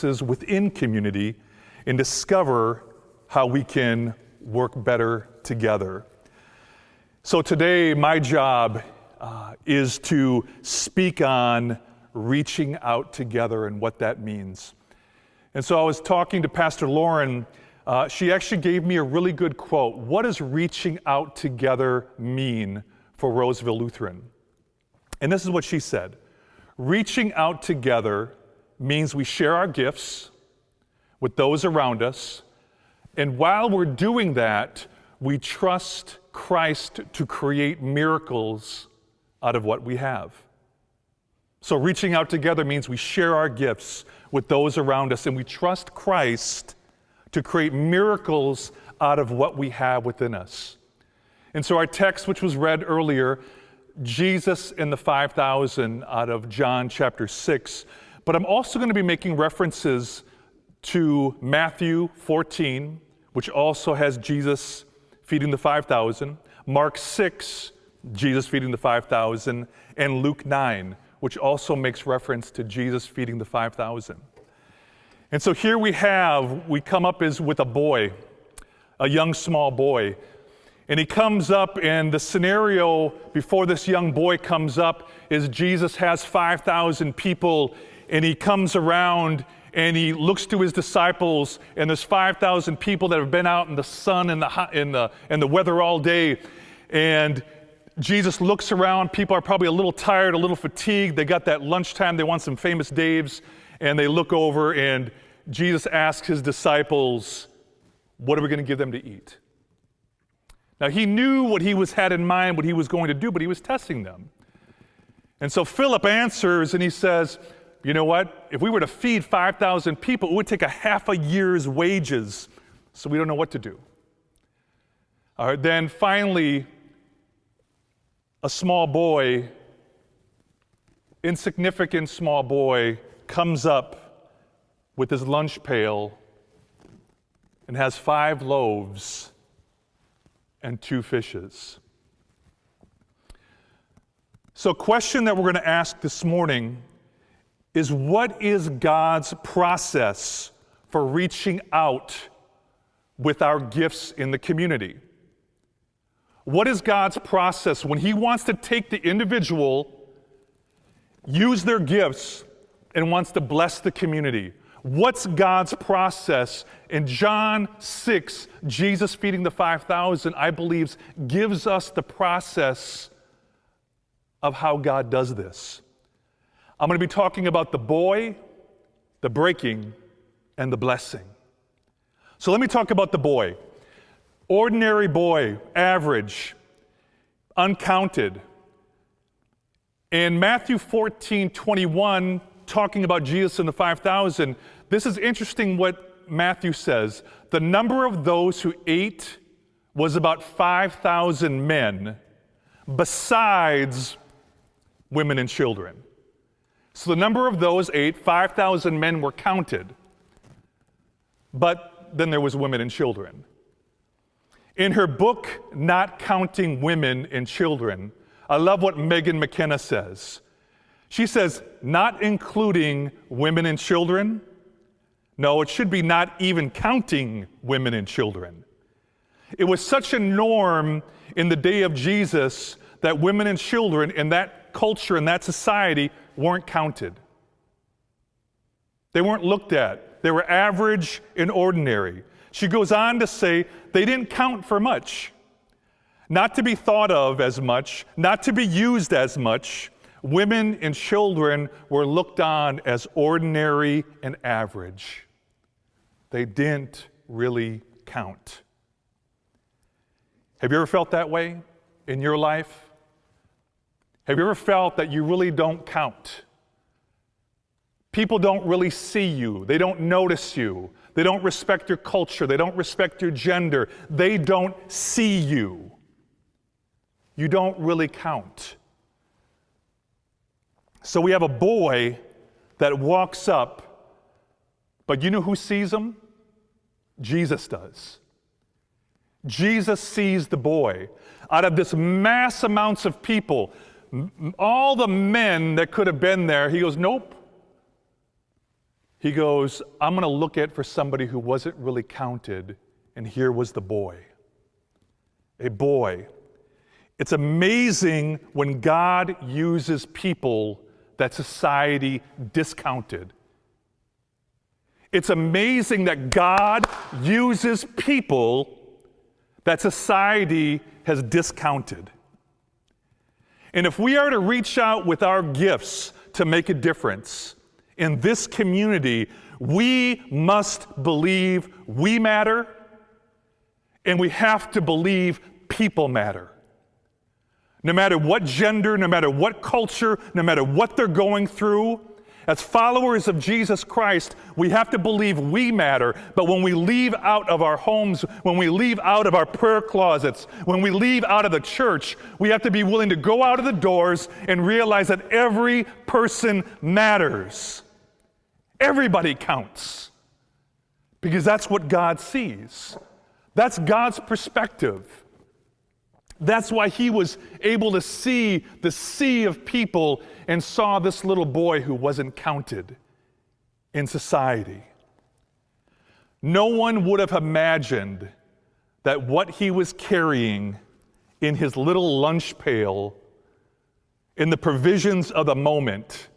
within community and discover how we can work better together. So today, my job is to speak on reaching out together and what that means. And so I was talking to Pastor Lauren. She actually gave me a really good quote. What does reaching out together mean for Roseville Lutheran? And this is what she said. Reaching out together means we share our gifts with those around us, and while we're doing that, we trust Christ to create miracles out of what we have. So reaching out together means we share our gifts with those around us, and we trust Christ to create miracles out of what we have within us. And so our text, which was read earlier, Jesus and the 5,000 out of John chapter 6. But I'm also going to be making references to Matthew 14, which also has Jesus feeding the 5,000, Mark 6, Jesus feeding the 5,000, and Luke 9, which also makes reference to Jesus feeding the 5,000. And so here we come up as with a boy, a young small boy. And he comes up, and the scenario before this young boy comes up is Jesus has 5,000 people, and he comes around and he looks to his disciples, and there's 5,000 people that have been out in the sun and the weather all day. And Jesus looks around. People are probably a little tired, a little fatigued. They got that lunchtime. They want some famous Daves. And they look over, and Jesus asks his disciples, what are we going to give them to eat? Now, he knew what he had in mind, what he was going to do, but he was testing them. And so Philip answers, and he says, you know what? If we were to feed 5,000 people, it would take a half a year's wages, so we don't know what to do. All right, then finally, a small boy, insignificant small boy, comes up with his lunch pail and has 5 loaves and 2 fishes. So, a question that we're going to ask this morning is, what is God's process for reaching out with our gifts in the community? What is God's process when He wants to take the individual, use their gifts, and wants to bless the community? What's God's process? In John 6, Jesus feeding the 5,000, I believe, gives us the process of how God does this. I'm going to be talking about the boy, the breaking, and the blessing. So let me talk about the boy. Ordinary boy, average, uncounted. In Matthew 14:21, talking about Jesus and the 5,000, this is interesting what Matthew says. The number of those who ate was about 5,000 men, besides women and children. So the number of those ate, 5,000 men were counted, but then there was women and children. In her book, Not Counting Women and Children, I love what Megan McKenna says. She says, not including women and children. No, it should be not even counting women and children. It was such a norm in the day of Jesus that women and children in that culture, in that society, weren't counted. They weren't looked at. They were average and ordinary. She goes on to say they didn't count for much, not to be thought of as much, not to be used as much. Women and children were looked on as ordinary and average. They didn't really count. Have you ever felt that way in your life? Have you ever felt that you really don't count? People don't really see you. They don't notice you. They don't respect your culture. They don't respect your gender. They don't see you. You don't really count. So we have a boy that walks up, but you know who sees him? Jesus does. Jesus sees the boy. Out of this mass amounts of people, all the men that could have been there, he goes, nope. He goes, I'm going to look at for somebody who wasn't really counted, and here was the boy. A boy. It's amazing when God uses people that society discounted. It's amazing that God uses people that society has discounted. And if we are to reach out with our gifts to make a difference in this community, we must believe we matter, and we have to believe people matter. No matter what gender, no matter what culture, no matter what they're going through, as followers of Jesus Christ, we have to believe we matter. But when we leave out of our homes, when we leave out of our prayer closets, when we leave out of the church, we have to be willing to go out of the doors and realize that every person matters. Everybody counts. Because that's what God sees. That's God's perspective. That's why he was able to see the sea of people and saw this little boy who wasn't counted in society. No one would have imagined that what he was carrying in his little lunch pail, in the provisions of the moment,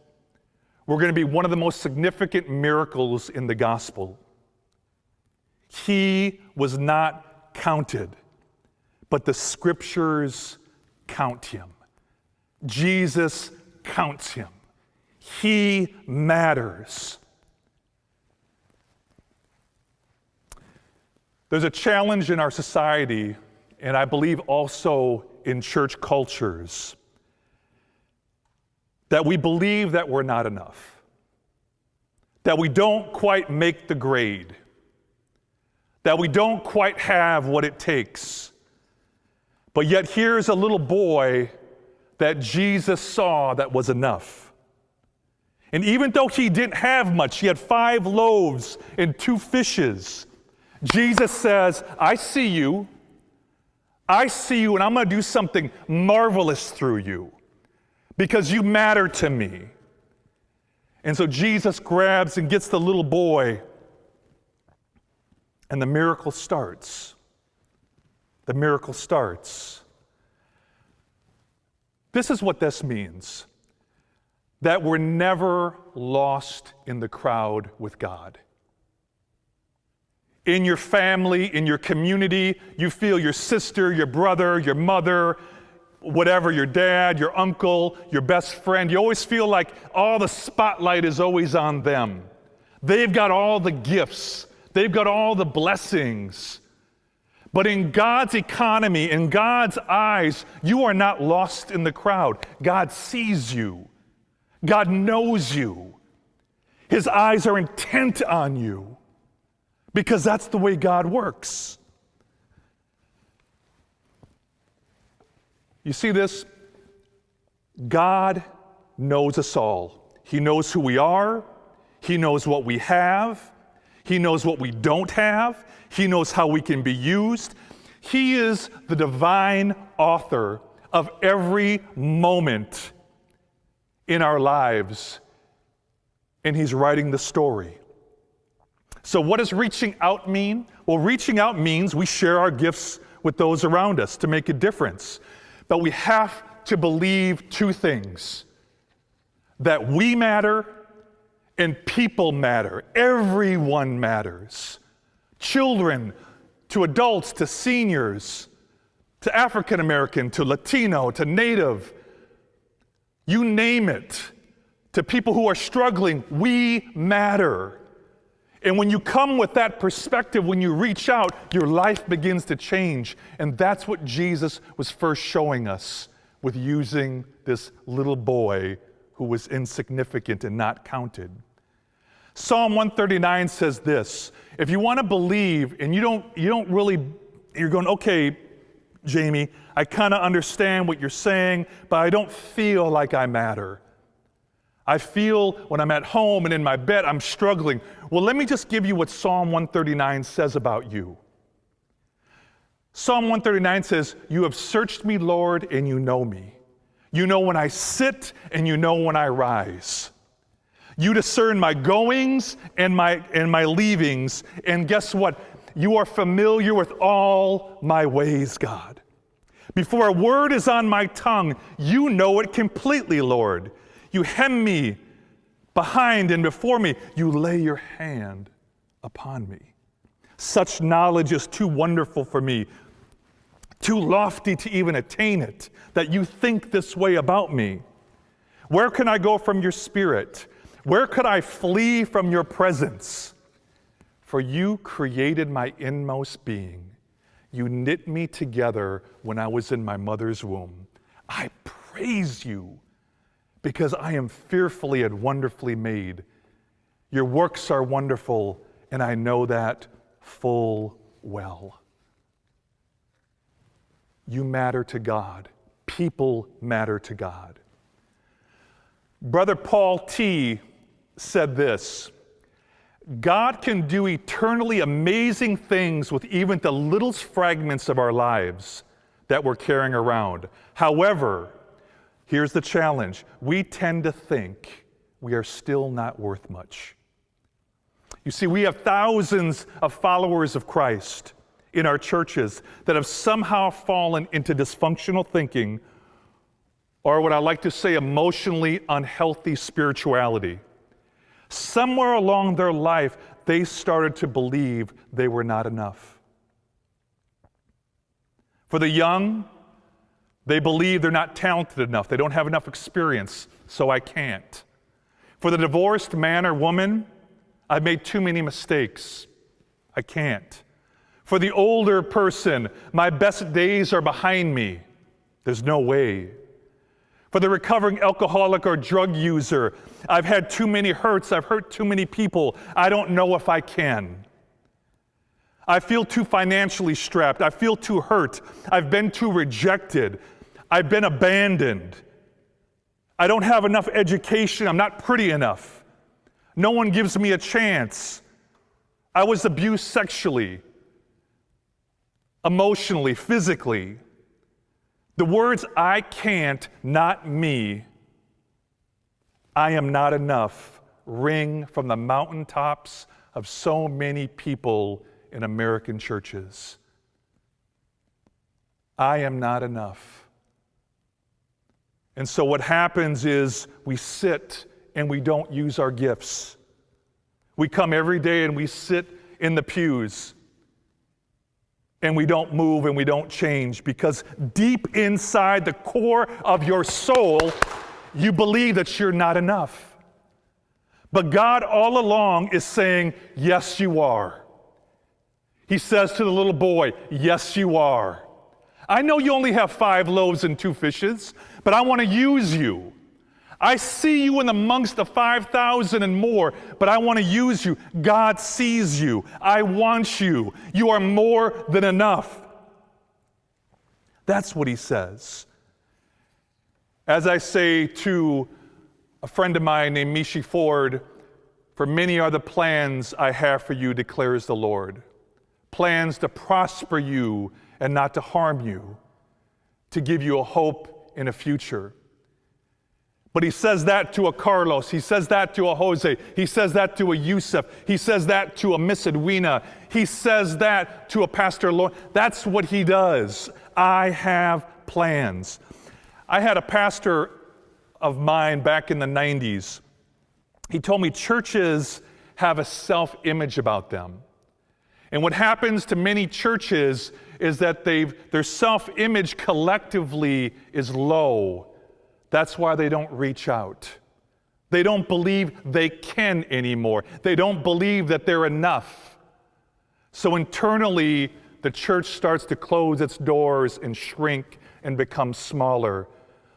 were going to be one of the most significant miracles in the gospel. He was not counted, but the scriptures count him. Jesus counts him. He matters. There's a challenge in our society, and I believe also in church cultures, that we believe that we're not enough, that we don't quite make the grade, that we don't quite have what it takes. But yet here's a little boy that Jesus saw that was enough. And even though he didn't have much, he had 5 loaves and 2 fishes, Jesus says, I see you, and I'm going to do something marvelous through you because you matter to me. And so Jesus grabs and gets the little boy, and the miracle starts. The miracle starts. This is what this means, that we're never lost in the crowd with God. In your family, in your community, you feel your sister, your brother, your mother, whatever, your dad, your uncle, your best friend. You always feel like all the spotlight is always on them. They've got all the gifts. They've got all the blessings. But in God's economy, in God's eyes, you are not lost in the crowd. God sees you. God knows you. His eyes are intent on you because that's the way God works. You see this? God knows us all. He knows who we are. He knows what we have. He knows what we don't have. He knows how we can be used. He is the divine author of every moment in our lives, and he's writing the story. So what does reaching out mean? Well, reaching out means we share our gifts with those around us to make a difference. But we have to believe 2 things: that we matter and people matter. Everyone matters. Children, to adults, to seniors, to African American, to Latino, to Native, you name it, to people who are struggling, we matter. And when you come with that perspective, when you reach out, your life begins to change. And that's what Jesus was first showing us with using this little boy who was insignificant and not counted. Psalm 139 says this: if you want to believe and you don't really, you're going, okay, Jamie, I kind of understand what you're saying, but I don't feel like I matter. I feel when I'm at home and in my bed, I'm struggling. Well, let me just give you what Psalm 139 says about you. Psalm 139 says, you have searched me, Lord, and you know me. You know when I sit and you know when I rise. You discern my goings and my leavings. And guess what? You are familiar with all my ways, God. Before a word is on my tongue, you know it completely, Lord. You hem me behind and before me. You lay your hand upon me. Such knowledge is too wonderful for me, too lofty to even attain it, that you think this way about me. Where can I go from your spirit? Where could I flee from your presence? For you created my inmost being. You knit me together when I was in my mother's womb. I praise you because I am fearfully and wonderfully made. Your works are wonderful, and I know that full well. You matter to God. People matter to God. Brother Paul T. said this: God can do eternally amazing things with even the littlest fragments of our lives that we're carrying around. However, here's the challenge. We tend to think we are still not worth much. You see, we have thousands of followers of Christ in our churches that have somehow fallen into dysfunctional thinking, or what I like to say, emotionally unhealthy spirituality. Somewhere along their life, they started to believe they were not enough. For the young, they believe they're not talented enough. They don't have enough experience, so I can't. For the divorced man or woman, I've made too many mistakes. I can't. For the older person, my best days are behind me. There's no way. For the recovering alcoholic or drug user, I've had too many hurts. I've hurt too many people. I don't know if I can. I feel too financially strapped. I feel too hurt. I've been too rejected. I've been abandoned. I don't have enough education. I'm not pretty enough. No one gives me a chance. I was abused sexually, emotionally, physically. The words "I can't," "not me," "I am not enough" ring from the mountaintops of so many people in American churches. I am not enough. And so what happens is we sit and we don't use our gifts. We come every day and we sit in the pews and we don't move and we don't change because deep inside the core of your soul, you believe that you're not enough. But God all along is saying, yes, you are. He says to the little boy, yes, you are. I know you only have 5 loaves and 2 fishes, but I want to use you. I see you in amongst the 5,000 and more, but I want to use you. God sees you. I want you. You are more than enough. That's what he says. As I say to a friend of mine named Mishi Ford, for many are the plans I have for you, declares the Lord. Plans to prosper you and not to harm you, to give you a hope and a future. But he says that to a Carlos, he says that to a Jose, he says that to a Yusuf, he says that to a Miss Edwina, he says that to a Pastor Lord. That's what he does. I have plans. I had a pastor of mine back in the 90s. He told me churches have a self-image about them. And what happens to many churches is that their self-image collectively is low. That's why they don't reach out. They don't believe they can anymore. They don't believe that they're enough. So internally, the church starts to close its doors and shrink and become smaller.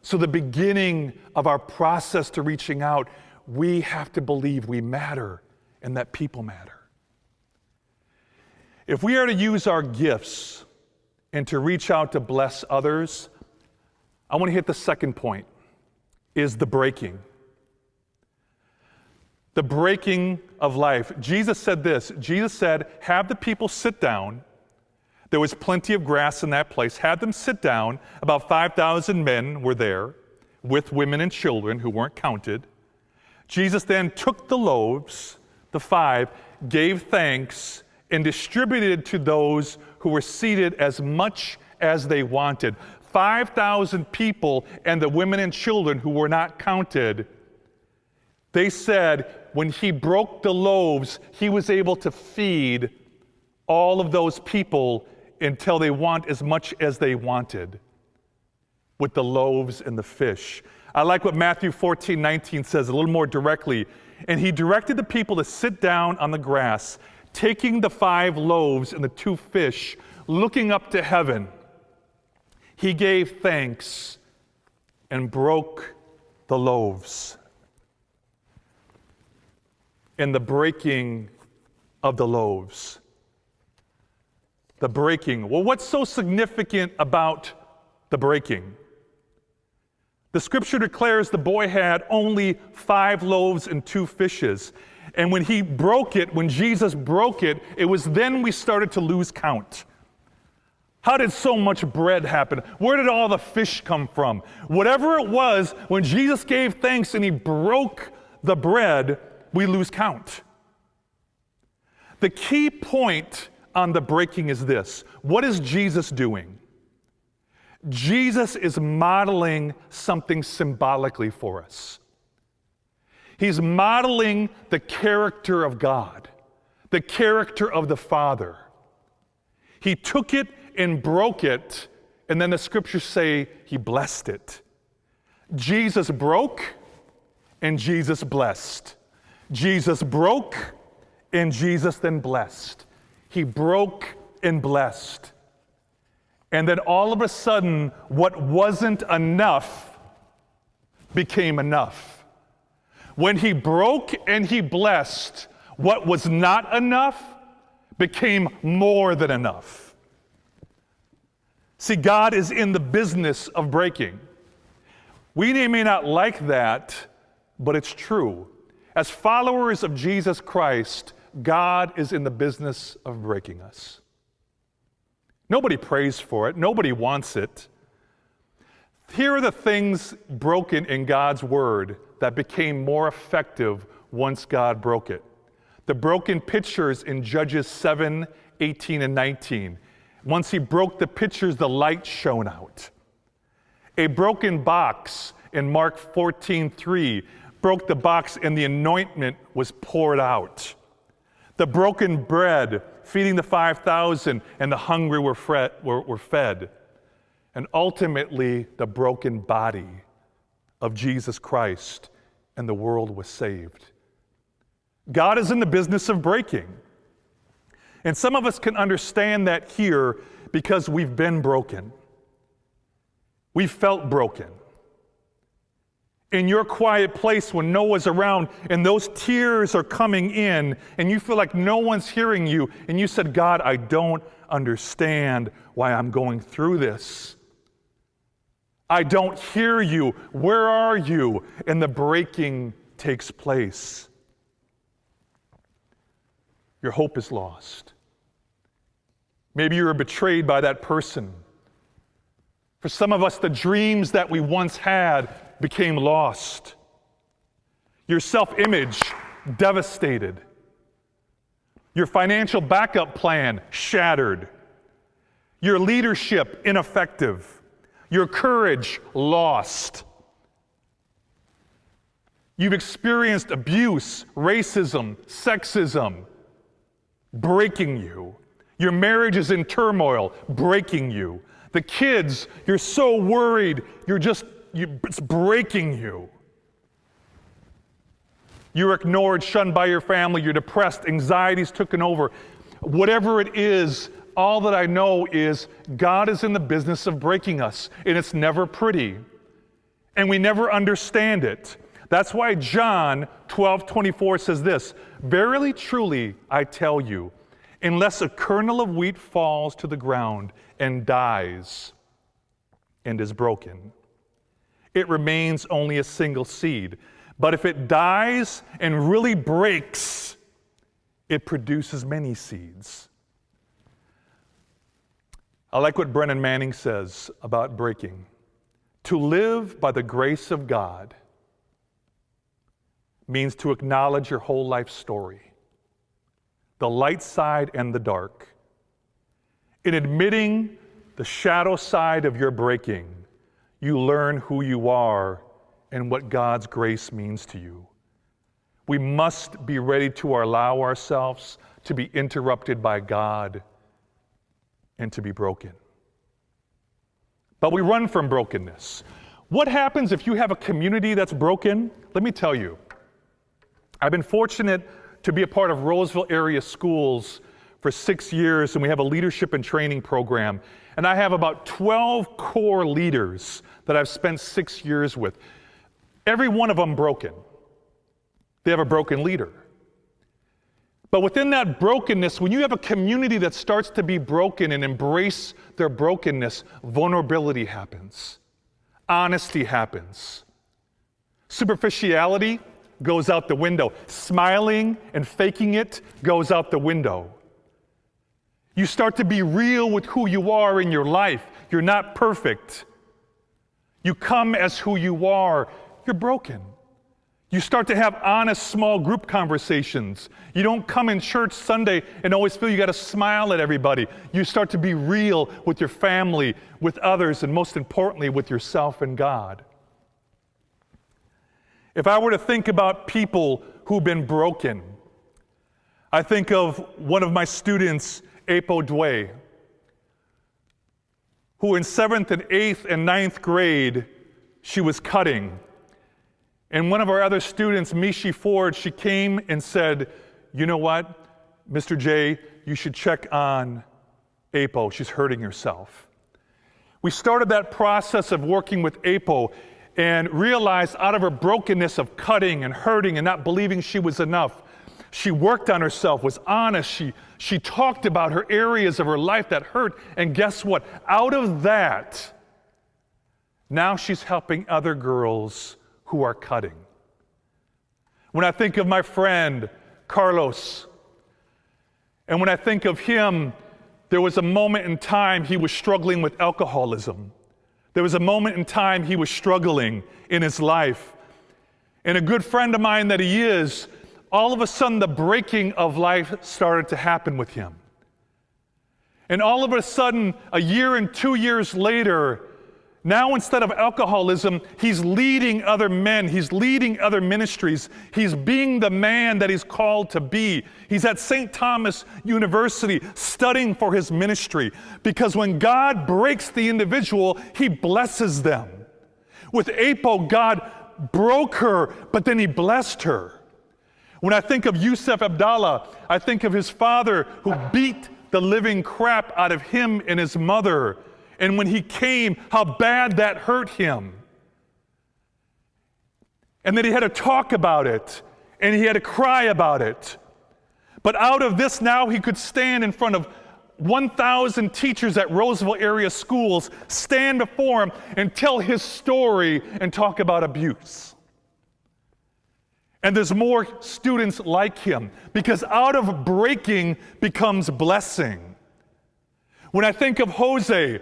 So the beginning of our process to reaching out, we have to believe we matter and that people matter. If we are to use our gifts and to reach out to bless others, I want to hit the second point, is the breaking. The breaking of life. Jesus said this. Jesus said, have the people sit down. There was plenty of grass in that place. Have them sit down. About 5,000 men were there with women and children who weren't counted. Jesus then took the loaves, the 5, gave thanks, and distributed to those who were seated as much as they wanted. 5,000 people and the women and children who were not counted. They said when he broke the loaves, he was able to feed all of those people until they want as much as they wanted with the loaves and the fish. I like what Matthew 14:19 says a little more directly. And he directed the people to sit down on the grass, taking the 5 loaves and the 2 fish, looking up to heaven. He gave thanks and broke the loaves. In the breaking of the loaves. The breaking. Well, what's so significant about the breaking? The scripture declares the boy had only 5 loaves and 2 fishes. And when he broke it, when Jesus broke it, it was then we started to lose count. How did so much bread happen? Where did all the fish come from? Whatever it was, when Jesus gave thanks and he broke the bread, we lose count. The key point on the breaking is this. What is Jesus doing? Jesus is modeling something symbolically for us. He's modeling the character of God, the character of the Father. He took it and broke it, and then the scriptures say he blessed it. Jesus broke and Jesus blessed. Jesus broke and Jesus then blessed. He broke and blessed. And then all of a sudden, what wasn't enough became enough. When he broke and he blessed, what was not enough became more than enough. See, God is in the business of breaking. We may not like that, but it's true. As followers of Jesus Christ, God is in the business of breaking us. Nobody prays for it. Nobody wants it. Here are the things broken in God's word that became more effective once God broke it. The broken pitchers in Judges 7, 18, and 19. Once he broke the pitchers, the light shone out. A broken box in Mark 14:3 broke the box and the anointment was poured out. The broken bread feeding the 5,000 and the hungry were fed. And ultimately, the broken body of Jesus Christ and the world was saved. God is in the business of breaking. And some of us can understand that here because we've been broken. We've felt broken. In your quiet place when no one's around and those tears are coming in and you feel like no one's hearing you and you said, God, I don't understand why I'm going through this. I don't hear you. Where are you? And the breaking takes place. Your hope is lost. Maybe you were betrayed by that person. For some of us, the dreams that we once had became lost. Your self-image devastated. Your financial backup plan shattered. Your leadership ineffective. Your courage lost. You've experienced abuse, racism, sexism, breaking you. Your marriage is in turmoil, breaking you. The kids, you're so worried, it's breaking you. You're ignored, shunned by your family, you're depressed, anxiety's taken over. Whatever it is, all that I know is God is in the business of breaking us, and it's never pretty. And we never understand it. That's why John 12:24 says this, "Verily, truly, I tell you, unless a kernel of wheat falls to the ground and dies and is broken, it remains only a single seed. But if it dies and really breaks, it produces many seeds." I like what Brennan Manning says about breaking. To live by the grace of God means to acknowledge your whole life story, the light side and the dark. In admitting the shadow side of your breaking, you learn who you are and what God's grace means to you. We must be ready to allow ourselves to be interrupted by God and to be broken. But we run from brokenness. What happens if you have a community that's broken? Let me tell you. I've been fortunate to be a part of Roseville area schools for 6 years, and we have a leadership and training program. And I have about 12 core leaders that I've spent 6 years with. Every one of them broken. They have a broken leader. But within that brokenness, when you have a community that starts to be broken and embrace their brokenness, vulnerability happens. Honesty happens. Superficiality goes out the window. Smiling and faking it goes out the window. You start to be real with who you are in your life. You're not perfect. You come as who you are. You're broken. You start to have honest small group conversations. You don't come in church Sunday and always feel you got to smile at everybody. You start to be real with your family, with others, and most importantly, with yourself and God. If I were to think about people who've been broken, I think of one of my students, Apo Dway, who in 7th and 8th and 9th grade, she was cutting. And one of our other students, Mishi Ford, she came and said, you know what, Mr. J, you should check on Apo. She's hurting herself. We started that process of working with Apo and realized out of her brokenness of cutting and hurting and not believing she was enough, she worked on herself, was honest. She talked about her areas of her life that hurt. And guess what? Out of that, now she's helping other girls who are cutting. When I think of my friend, Carlos, and when I think of him, there was a moment in time he was struggling with alcoholism. There was a moment in time he was struggling in his life. And a good friend of mine that he is, all of a sudden the breaking of life started to happen with him. And all of a sudden, a year and 2 years later, now instead of alcoholism, he's leading other men, he's leading other ministries, he's being the man that he's called to be. He's at St. Thomas University studying for his ministry, because when God breaks the individual, he blesses them. With Apo, God broke her, but then he blessed her. When I think of Yusuf Abdallah, I think of his father who beat the living crap out of him and his mother. And when he came, how bad that hurt him. And then he had to talk about it, and he had to cry about it. But out of this now he could stand in front of 1,000 teachers at Roseville area schools, stand before him and tell his story and talk about abuse. And there's more students like him, because out of breaking becomes blessing. When I think of Jose,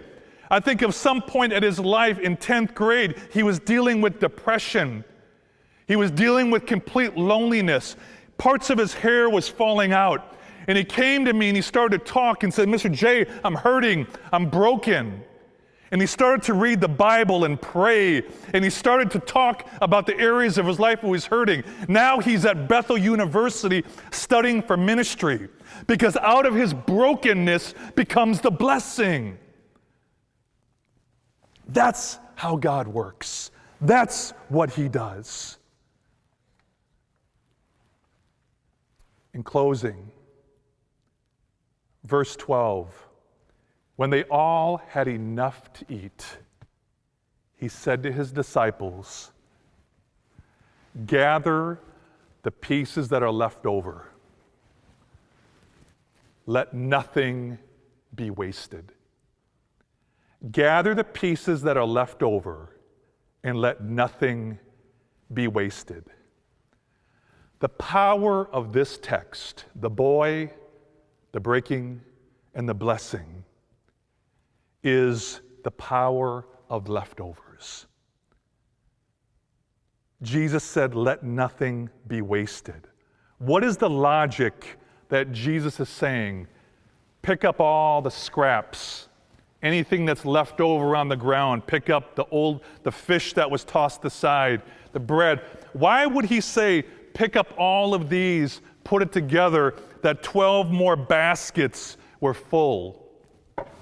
I think of some point at his life in 10th grade, he was dealing with depression. He was dealing with complete loneliness. Parts of his hair was falling out. And he came to me and he started to talk and said, Mr. J, I'm hurting, I'm broken. And he started to read the Bible and pray. And he started to talk about the areas of his life where he was hurting. Now he's at Bethel University studying for ministry, because out of his brokenness becomes the blessing. That's how God works. That's what he does. In closing, verse 12, when they all had enough to eat, he said to his disciples, gather the pieces that are left over. Let nothing be wasted. Gather the pieces that are left over and let nothing be wasted. The power of this text, the boy, the breaking, and the blessing, is the power of leftovers. Jesus said, let nothing be wasted. What is the logic that Jesus is saying? Pick up all the scraps, anything that's left over on the ground, pick up the fish that was tossed aside, the bread. Why would he say, pick up all of these, put it together, that 12 more baskets were full?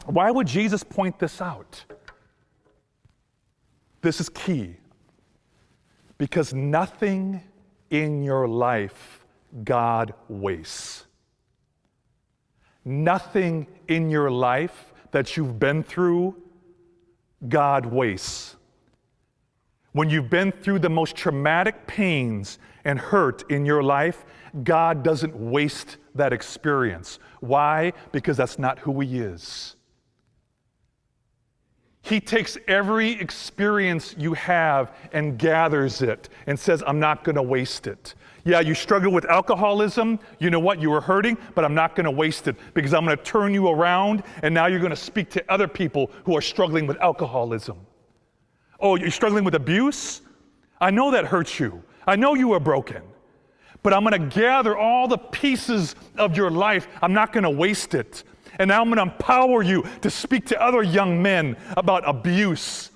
Why would Jesus point this out? This is key. Because nothing in your life God wastes. Nothing in your life that you've been through, God wastes. When you've been through the most traumatic pains and hurt in your life, God doesn't waste that experience. Why? Because that's not who He is. He takes every experience you have and gathers it and says, I'm not going to waste it. Yeah, you struggle with alcoholism. You know what? You were hurting, but I'm not going to waste it because I'm going to turn you around, and now you're going to speak to other people who are struggling with alcoholism. Oh, you're struggling with abuse? I know that hurts you. I know you are broken. But I'm going to gather all the pieces of your life. I'm not going to waste it. And now I'm going to empower you to speak to other young men about abuse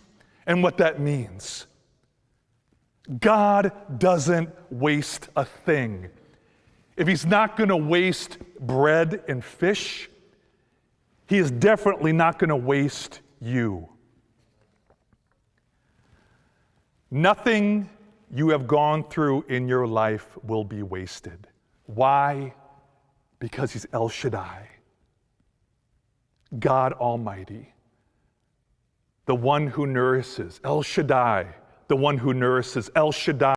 and what that means. God doesn't waste a thing. If He's not going to waste bread and fish, He is definitely not going to waste you. Nothing you have gone through in your life will be wasted. Why? Because He's El Shaddai, God Almighty, the one who nourishes. El Shaddai, the one who nourishes. El Shaddai,